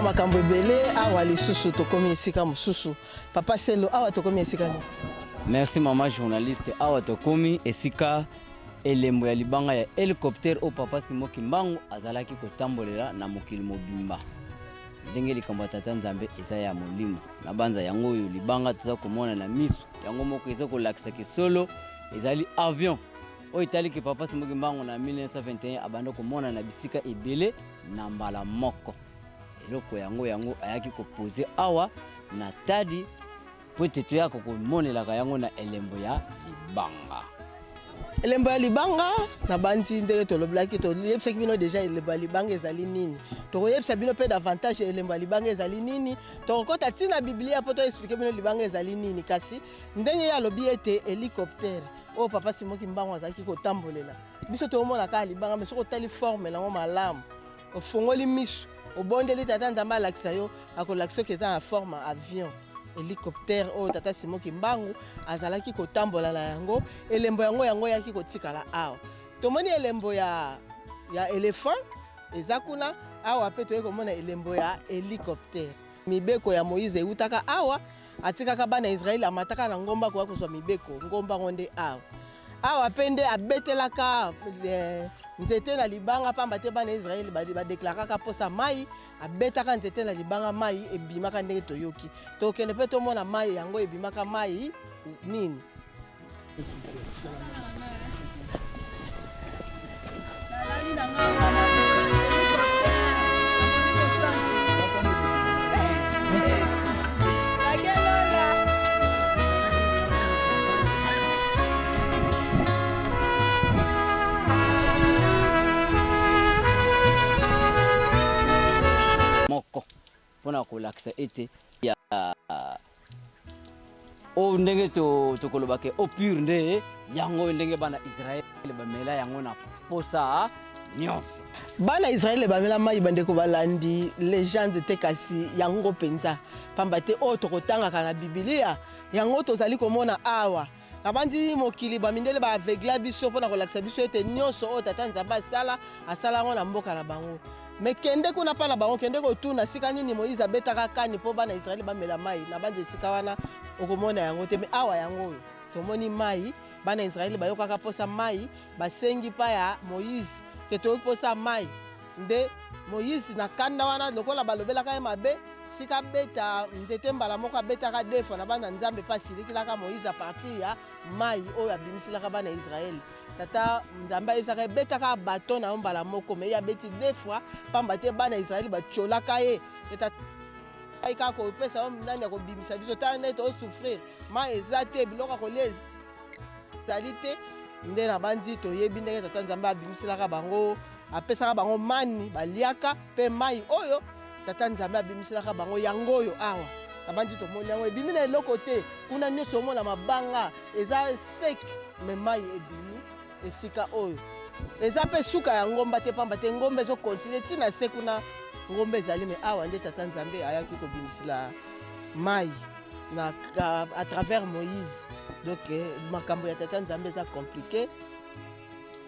[SPEAKER 1] makambo ebele awa lisusu tokomi esika mosusu papa Selo awa tokomi esika nini?
[SPEAKER 2] Merci maman journaliste, awa tokomi esika elembo ya libanga ya hélicoptère au papa Simoki Mbangu azalaki kotambolela na mokili mobimba. Ndenge likambo tata Nzambe eza ya molimo na banza yango oyo libanga tuza komona na misu yango moko eza kolakisa ke solo ezali avion oyo italiki papa Simoki Mbangu na 1921 abanda komona na bisika ebele na mbala moko. Eloko yango ayaki kopose awa na tadi po ete toyaka komonelaka yango na elembo ya libanga.
[SPEAKER 1] elembo ya libanga na bandi ndenge toloblaki toyebisaki bino déjà elembo ya libanga ezali nini tokoyebisa bino mpe davantage elembo ya libanga ezali nini tokokota ntina biblia mpo toexplike bino libanga ezali nini kasi ndenge ye alobi ete hélicoptère oyo papa Simon Kimbangu azalaki kotambolela biso toomona kaka libanga me soki otali forme nango malamu ofongoli miso obondeli tata nzambe alakisa yo akolakisa soki eza na forme avion hélicoptère oyo tata Simon Kimbangu azalaki kotambola na yango elembo yango yaki kotikala awa tomoni elembo ya éléphant eza kuna awa pe toye komona elembo ya hélicoptère mibeko ya Moïse eutaka awa atikaka bana Israeli amataka na ngomba koya kozwa mibeko ngomba ngo nde awa pe nde abetelaka nzete na libanga pamba te bana Israeli badeklaraka mposa mai abetaka nzete na libanga mai ebimaka ndenge toyoki tokende mpe tomona mai yango ebimaka mai nini
[SPEAKER 2] moko mpona kolakisa ete ya o ndenge tokolobake o pure nde yango ndenge bana Israeli bamela yango na posa nyonso
[SPEAKER 1] bana Israeli bamela mai bandeko balandi legende te kasi yango penza pamba te oyo tokotangaka na Biblia yango tozali komona awa na bandi mokili bamindele baavegla biso mpona kolakisa biso ete nyonso oyo tata nzambe asala yango na mboka na bango me kende kuna mpa na bango kende kotuna sika nini Moïse abetaka kani mpo bana Israeli bamela mai na bandi esika wana okomona yango te me awa yango oyo tomoni mai bana Israeli bayokaka mposa mai basengi mpa ya Moïse ke toyoki mposa mai nde Moïse na kanda wana lokola balobelaka ye mabe sika beta nzete mbala moko abetaka defo na bana nzambe mpe asilikilaka Moïse a partir ya mai oyo abimisilaka bana Israeli tata nzambe ayebisaka ebetaka bato na mbala moko me ye abeti deux fois pamba te bana Israeli batiolaka ye kaka kopesa yo nani ya kobimisa biso tala nete osouffrir mai eza te biloko akolia ezali te nde na bandi toyebi ndenge tata nzambe abimisilaka bango apesaka bango mani baliaka mpe mai oyo tata nzambe abimisilaka bango yango oyo awa na bandi tomoni yango ebimi na eloko te kuna nyonso omona mabanga eza sek me mai ebimi esika oyo eza mpe suka ya ngomba te pamba te ngomba ezokontinue ntina se kuna ngomba ezali me awa nde tata nzambe ayaki kobimisila mai na à travers Moïse donc makambo ya tata nzambe eza compliqué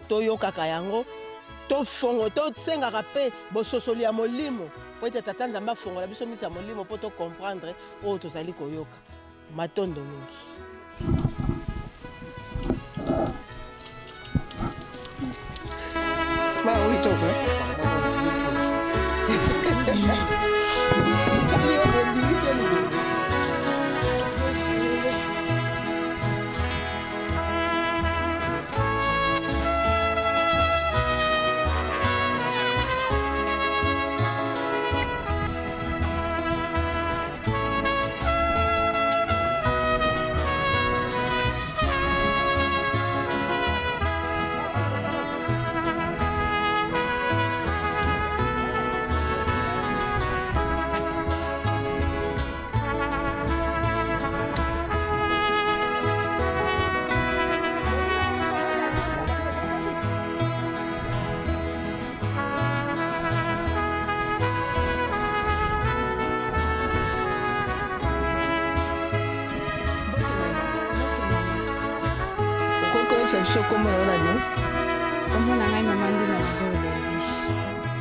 [SPEAKER 1] toyokaka yango tofongo tosengaka mpe bososoli ya molimo po ete tata nzambe afongola biso misa ya molimo mpo tocomprendre oyo tozali koyoka matondo mingi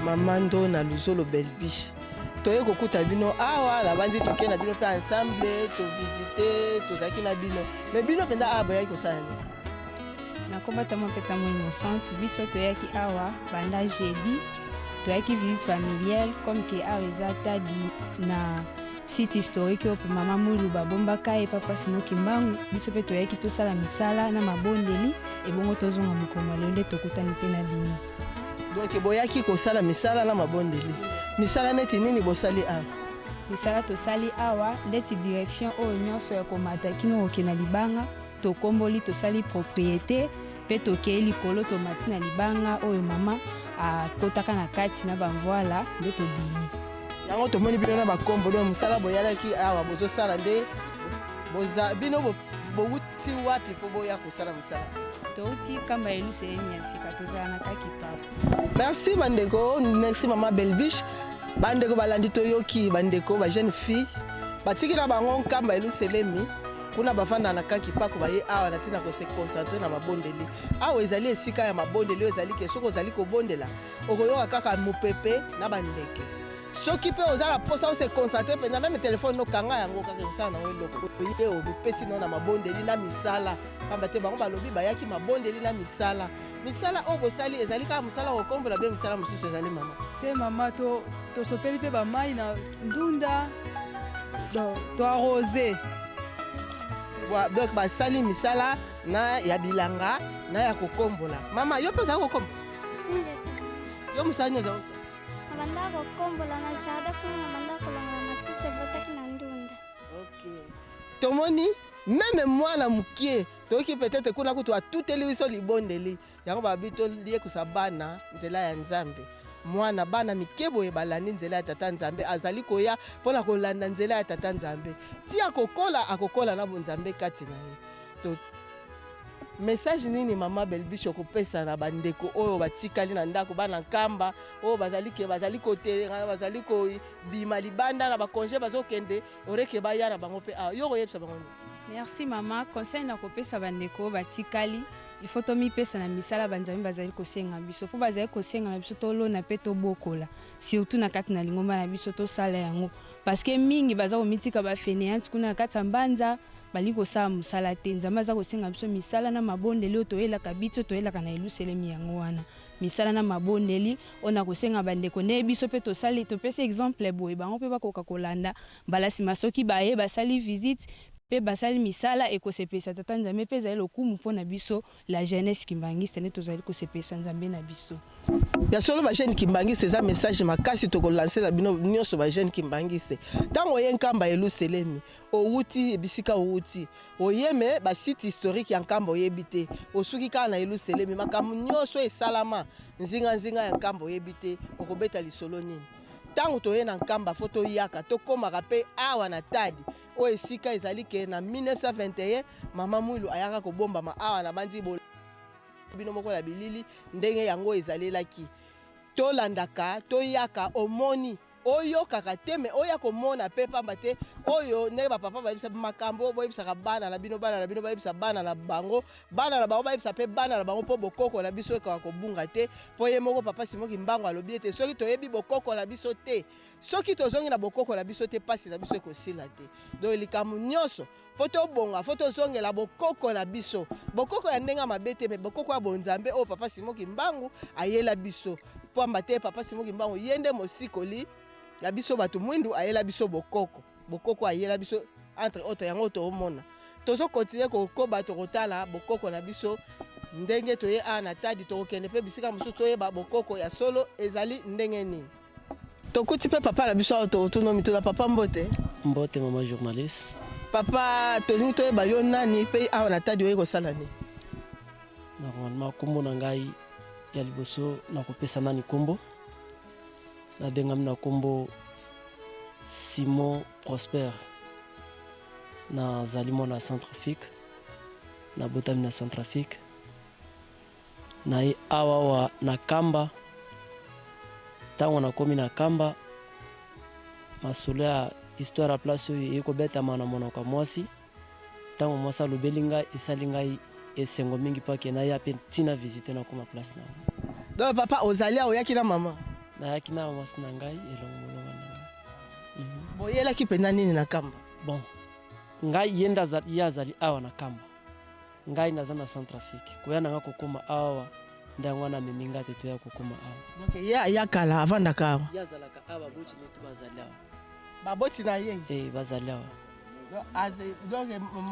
[SPEAKER 1] Mamando na Luzolo Belbiche toye kokuta bino awa na bandi toke na bino pe ensemble to visiter tozaki na bino me bino penda awa boyaki kosala nini
[SPEAKER 7] nakomba tamo mpeka mo innocente biso toyaki awa banda jeudi toyaki visite familiale comme ke awa eza tadi na site historique oyo mama Mulu babombaka ye papa Simon Kimbangu biso mpe toyaki tosala misala na mabondeli ebongo tozonga mokolo lelo nde tokutani mpe na bino
[SPEAKER 1] donc boyaki kosala misala na mabondeli misala neti nini bosali awa
[SPEAKER 7] misala tosali awa ndeti direction oyo nyonso ya komata kino okena libanga tokomboli tosali propriété mpe tokei likolo tomati na libanga oyo mama akotaka na kati na bamvoila nde tobimi.
[SPEAKER 1] Yango tomoni bino na bakombo do mosala boyalaki awa bozosala nde bino bowuti wapi mpo boya kosala mosala?
[SPEAKER 7] Touti kamba Yelusalemi ya sika tozala na kaki papa.
[SPEAKER 1] Merci bandeko, merci mama Belbiche. Bandeko balandi toyoki bandeko ba jeune fille batiki na bango kamba Yelusalemi kuna bafanda na kaki pako baye awa na tina ko se concentrer na mabondeli awa ezali esika ya mabondeli ezali ke soko ezali ko bondela okoyoka kaka mopepe na bandeke soki pe ozala posa o se concentrer pe na même téléphone no kanga yango kaka osala na eloko oye obipesi no na mabondeli na misala kamba te bango balobi bayaki mabondeli na misala o bosali ezali kaka misala okombola be misala mosusu ezali mama
[SPEAKER 8] te mama to sopeli pe ba mai na ndunda to arroser.
[SPEAKER 1] Donc basali misala na ya bilanga na ya kokombola. Mama yo pesa kokombola? Yo musani za usa.
[SPEAKER 9] Abanda kokombola na jada kuna abanda kolonga matite botaki na ndunda.
[SPEAKER 1] Okay. Tomoni même mwana mukie toki peut-être kuna kutu atuteli biso libondeli yango babito liye kusabana nzela ya Nzambe. Mwana bana mikebo ebalandi nzela ya tata Nzambe azali koya mpona kolanda nzela ya tata Nzambe ti akokola na bonzambe kati na ye to message nini mama Belbiche okopesa na bandeko oyo batikali na ndako bana nkamba oyo bazali kotelenga bazali kobima libanda na bakonje bazokende oreke baya na bango mpe yo koyebisa bango.
[SPEAKER 7] Merci mama, conseil na kopesa bandeko batikali il faut to mipesa na misala banzambe bazali kosenga biso po bazali kosenga na biso tolona pe tobokola surtout na kati na lingomba na biso tosala yango parce que mingi baza komitika bafeneyanti kuna na kati ya mbanza bali kosala mosala te nzambe aza kosenga biso misala na mabondeli oyo toyelaka biso toyelaka na Yelusalemi yango wana misala na mabondeli ona kosenga bandeko ne biso pe tosali topesa exemple boye bango pe bakoka kolanda mbala nsima soki baye basali visite pe basali misala ekosepesa tata Nzambe pe ezali lokumu mpona biso la jeunesse kimbangiste nde tozali kosepesa Nzambe na biso.
[SPEAKER 1] Ya solo ba jeune kimbangiste eza message makasi tokolancer na bino nyonso ba jeune kimbangiste ntango ye nkamba Yelusalemi outi ebisika outi oyeme ba site historique ya nkamba oyebi te osuki kaka na Yelusalemi makambo nyonso esalama nzinga ya nkamba oyebi te okobeta lisolo nini ntango toye na nkamba fo toyaka tokomaka mpe awa na tadi oyo esika ezali ke na 1921 mama Mwilu ayaka kobombama awa na bandi bino moko na bilili ndenge yango ezalelaki tolandaka toyaka omoni oyo kaka teme oya komona pe pamba te oyo ne ba papa bayebisa makambo boyebisaka bana na bino bayebisa bana na bango bayebisa pe bana na bango po bokoko na biso ekaka kobunga te po ye moko papa Simoki Mbango alobi ete soki toyebi bokoko na biso te soki tozongi na bokoko na biso te pasi na biso ekosila te donc likambo nyonso po tobonga po tozongela bokoko na biso bokoko ya ndenge mabe te me bokoko ya bonzambe oyo papa Simoki Mbango ayela biso pamba te papa Simoki Mbango yende mosikoli ya biso bato mwindu ayela biso bokoko ayela biso entre autres yango toomona tozo continuer kokoba tokotala bokoko na biso ndenge toye a na tadi tokokende pe bisika mosusu toyeba bokoko ya solo ezali ndenge nini tokuti pe papa na biso tonomi toza papa mbote
[SPEAKER 10] mama journaliste
[SPEAKER 1] papa tolingi toyeba yo nani pe awa na tadi oye kosala nini
[SPEAKER 10] normalement kombo na ngai ya liboso nakopesa nani kombo nabengami na kombo Simon Prosper nazali mwana Centrafrique nabotami na Centrafrique naye awawa na kamba ntango nakomi na kamba masolo ya histoire ya place oyo ekobetama na monoko ya mwasi ntango mwasi alobeli ngai esali ngai esengo mingi mpake naya mpe ntina visite nakoma place na yango.
[SPEAKER 1] Donc papa ozali oyaki na mama
[SPEAKER 10] nayaki na mwasi na ngai elongo molonga na ngai
[SPEAKER 1] boyelaki mpenza nini na kamba?
[SPEAKER 10] Bon ngai ye azali awa na kamba ngai naza na Centrafrique koya nanga kokoma awa nde yango wana amemi ngai te toya kokoma awa
[SPEAKER 1] donc ye ayakala avandaka awa
[SPEAKER 10] ye azalaka awa baboti netu bazali awa
[SPEAKER 1] baboti na ye
[SPEAKER 10] bazali awa
[SPEAKER 1] donc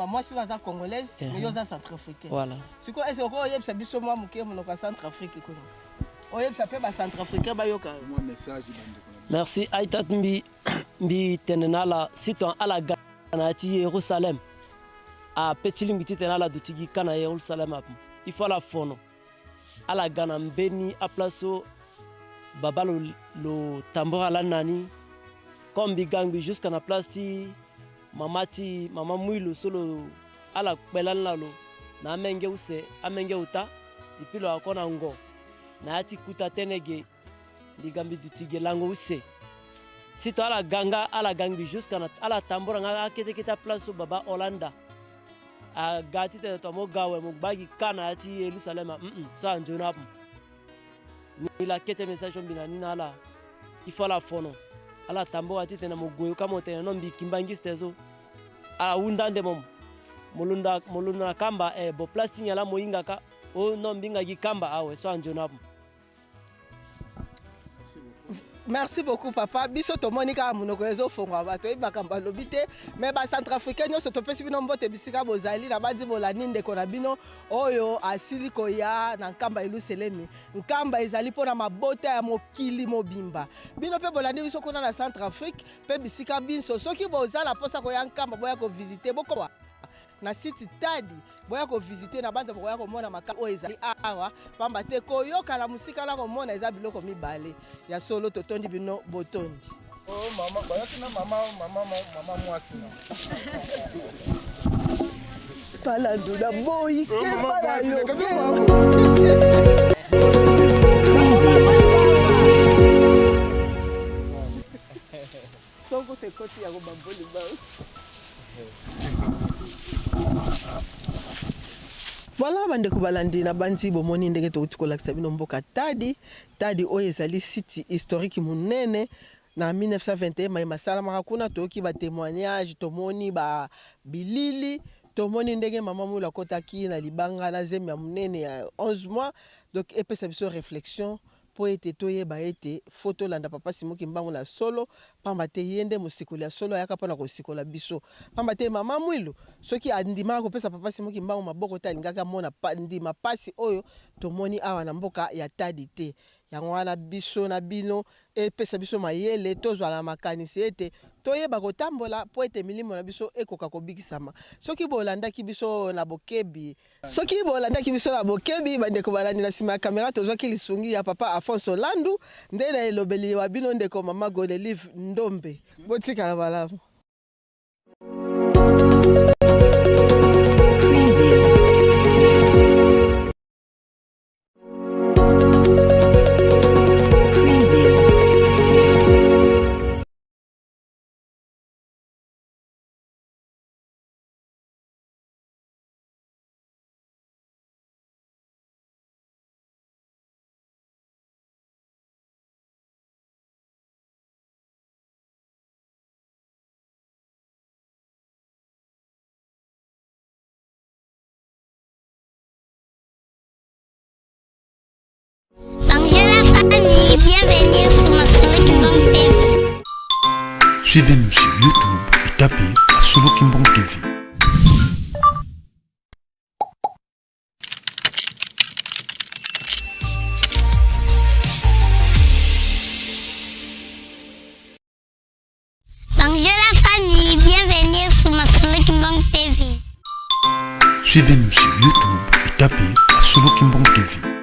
[SPEAKER 1] mwasi oyo aza congolaise mais yo oza centrafricain
[SPEAKER 10] voilà
[SPEAKER 1] sikoyo ese oko oyebisa biso mwa moke monoko ya Centrafrique kuna oyebisa mpe bacentrafricain bayoka
[SPEAKER 10] merci aitat mbi tenenala siton ala gana ti Yerusalem a petilingi ti tenala dutigi kana Yerusalem apu il faut la fono ala gana mbeni a plaso baba lo tambora ala nani comme bigangi jusqu'à na place ti mama mwilu solo ala kpelan lalo na amenge use amenge uta ipilo akona ngo na ati kuta tenege digambi dutige lango use sito ala gangi jusqu'à na ala tambora nga akete kita place baba Holanda a gati te to mo gawe mo bagi kana ati Yerusalem so anjona ni la kete message mbina ni nala il faut la fono ala tambora ati te na mo goyo kama te no mbi kimbangi stezo ala undande mom molunda kamba bo plastic nyala moyinga ka o no mbinga gi kamba awe so anjona.
[SPEAKER 1] Merci beaucoup papa. Biso to monika munoko ezo fongwa bato e bakamba lobite mais ba centrafricain nyo to pesi bino mbote bisika bozali na badi bolani ndeko na bino oyo asili ko ya na nkamba Yerusalemi. Nkamba ezali pona mabota ya mokili mobimba. Bino pe bolani biso kona na Centrafrique pe bisika binso soki bozala posa ko ya nkamba boya ko visiter boko na site tadi boya ko visiter na banza boya ko mona makao ezali awa pamba te ko yoka la musika la ko mona eza biloko mibale ya solo totondi bino botondi.
[SPEAKER 4] Oh mama baya tina mama mwasi na
[SPEAKER 1] pala ndula boy ke pala yo Songo te koti ya ko bamboli ba. Voilà bandeko balandi na banzi bomoni ndenge to utikolakisa bino mboka tadi oyo ezali site historique munene na 1921 mai masala makuna toki ba témoignage tomoni ba bilili tomoni ndenge mama mula kotaki na libanga na zemi ya munene ya 11 mois donc epesa biso réflexion po ete toyeba ete photo landa papa Simoki Mbangu na solo pamba te yende mosikoli ya solo ayaka pona kosikola biso pamba te mama mwilu soki andima kopesa papa Simoki Mbangu maboko talingaka mona ndima pasi oyo tomoni awa na mboka ya tadi te yango wana biso na bino epesa biso mayele tozwala makanisi ete toyeba kotambola po ete milimo na biso ekoka kobikisama soki bolandaki biso na bokebi bandeko balandi na sima ya kamera tozwaki lisungi ya papa Afonso Landu nde na elobeli wa bino ndeko mama Godelive Ndombe botikala malamu.
[SPEAKER 9] Bienvenue sur ma Solo Kimbang TV.
[SPEAKER 6] Suivez-nous sur YouTube et tapez la Solo Kimbang TV.
[SPEAKER 9] Bonjour la famille, bienvenue sur ma Solo Kimbang TV.
[SPEAKER 6] Suivez-nous sur YouTube et tapez la Solo Kimbang TV.